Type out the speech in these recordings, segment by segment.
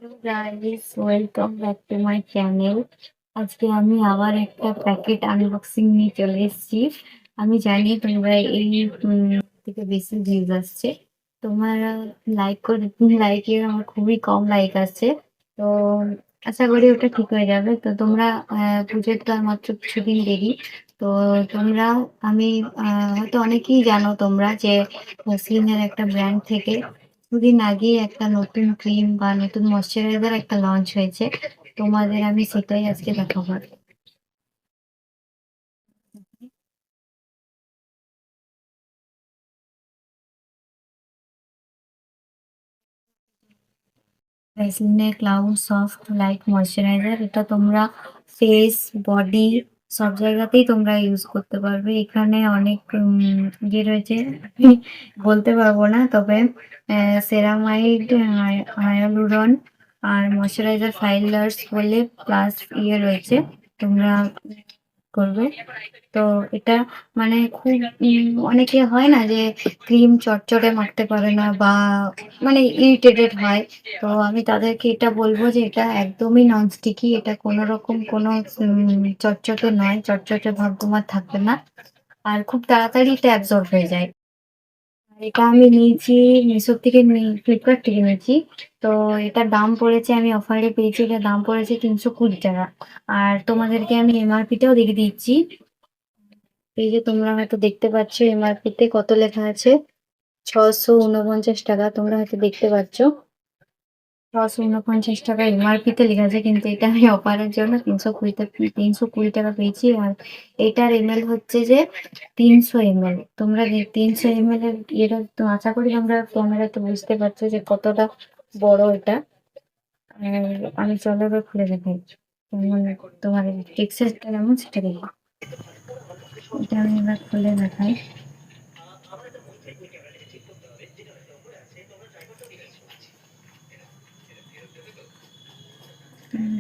Guys, welcome back to my channel. আজকে আমি আবার একটা প্যাকেট আনবক্সিং নিয়ে চলে এসেছি। আমি জানি তোমরা এই থেকে বেশি ভিউজ আসছে। তোমরা লাইক করে, লাইকে আমার খুবই কম লাইক আসছে। তো আশা করি ওটা ঠিক হয়ে যাবে। তো তোমরা পুজোর তো আর মাত্র কিছুদিন দেরি। তো তোমরা আমি হয়তো অনেকেই জানো তোমরা যে সিনের একটা ব্র্যান্ড থেকে দুদিন আগে একটা নতুন ক্রিম বা নতুন ময়শ্চারাইজার একটা লঞ্চ হয়েছে। তোমাদের আমি সেটাই আজকে দেখাবো। ভ্যাসলিনের ক্লাউড সফট লাইট ময়শ্চারাইজার, এটা তোমরা ফেস, বডি সব জায়গাতেই তোমরা ইউজ করতে পারবে। এখানে অনেক ইয়ে রয়েছে, আমি বলতে পারবো না, তবে সেরামাইড, হায়ালুরন আর ময়শ্চারাইজার ফাইলার্স বলে প্লাস ইয়ে রয়েছে, তোমরা করবে। তো এটা মানে খুব অনেকে হয় না যে ক্রিম চটচটে মাখতে পারে না বা মানে ইরিটেটেড হয়। তো আমি তাদেরকে এটা বলবো যে এটা একদমই নন স্টিকি, এটা কোনো রকম কোনো চটচটে নয়, চটচটে ভাব তোমার থাকবে না। আর খুব তাড়াতাড়ি এটা অ্যাবজর্ব হয়ে যায়। আর এটা আমি নিয়েছি মিশো থেকে, ফ্লিপকার্ট থেকে নিয়েছি। তো এটার দাম পড়েছে, আমি অফারে পেয়েছি, এটার দাম পড়েছে 320 টাকা। আর তোমাদেরকে আমি এমআরপিটাও দেখে দিচ্ছি। এই যে তোমরা হয়তো দেখতে পাচ্ছ এমআরপি তে কত লেখা আছে, 649 টাকা। তোমরা হয়তো দেখতে পাচ্ছ 649 টাকা এমআরপি তে লেখা আছে, কিন্তু এটা আমি অফারের জন্য 320 টাকা পেয়েছি। আর এটার এমএল হচ্ছে যে 300 ml। তোমরা 300 ml এর এটা তো আশা করি তোমরা ক্যামেরাতে বুঝতে পারছো যে কতটা বড় এটা। আর আমি চলো এবার খুলে দেখাই কেমন, তোমার টেক্সচারটা কেমন সেটা দেখি। এটা আমি এবার খুলে দেখাই।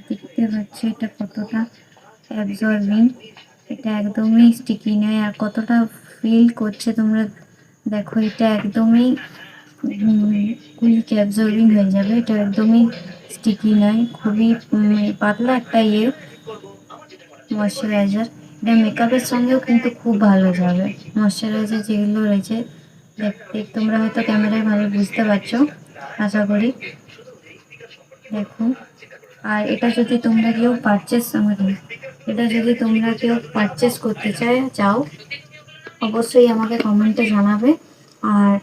দেখতে পাচ্ছ এটা কতটা অ্যাবজর্বিং, এটা একদমই স্টিকি নয়। আর কতটা ফিল করছে তোমরা দেখো, এটা একদমই কুইক অ্যাবজর্বিং হয়ে যাবে। এটা একদমই স্টিকি নয়, খুবই পাতলা একটা ইয়ে ময়শ্চারাইজার। এটা মেকআপের সঙ্গেও কিন্তু খুব ভালো যাবে। ময়শ্চারাইজার যেগুলো রয়েছে দেখতে তোমরা হয়তো ক্যামেরায় ভালো বুঝতে পারছো আশা করি, দেখো। আর এটা যদি তোমরা কেউ পারচেস এটা যদি তোমরা কেউ পারচেস করতে চাও অবশ্যই আমাকে কমেন্টে জানাবে। আর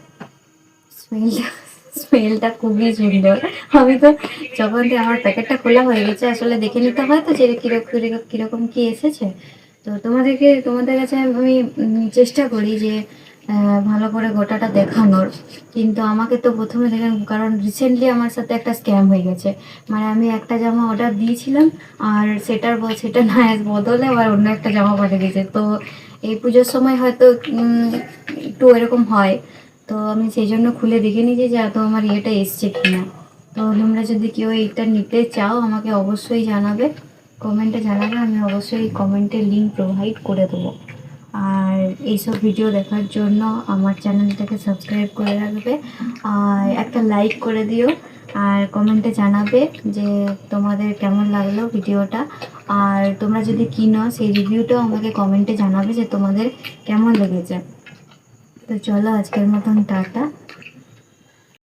স্মেলটা স্মেলটা খুবই সুন্দর। আমি তো যখন দিয়ে আমার প্যাকেটটা খোলা হয়ে গেছে, আসলে দেখে নিতে হয় তো যে কিরকম কিরকম কি এসেছে। তো তোমাদের কাছে আমি চেষ্টা করি যে ভালো করে গোটাটা দেখানোর। কিন্তু আমাকে তো প্রথমে দেখেন, কারণ রিসেন্টলি আমার সাথে একটা স্ক্যাম হয়ে গেছে। মানে আমি একটা জামা অর্ডার দিয়েছিলাম, আর সেটা না বদলে আবার অন্য একটা জামা পাঠিয়ে দিয়েছে। তো এই পুজোর সময় হয়তো একটু এরকম হয়। তো আমি সেই জন্য খুলে দেখে নিয়েছি যে আদৌ আমার ইয়েটা এসছে কিনা। তো তোমরা যদি কেউ এইটা নিতে চাও আমাকে অবশ্যই জানাবে, কমেন্টে জানাবে, আমি অবশ্যই কমেন্টে লিঙ্ক প্রোভাইড করে দেবো। আর এইসব ভিডিও দেখার জন্য আমার চ্যানেলটাকে সাবস্ক্রাইব করে রাখবে, আর একটা লাইক করে দিও। আর কমেন্টে জানাবে যে তোমাদের কেমন লাগলো ভিডিওটা। আর তোমরা যদি কিনো সেই রিভিউটাও আমাকে কমেন্টে জানাবে যে তোমাদের কেমন লেগেছে। তো চলো আজকের মতন টাটা।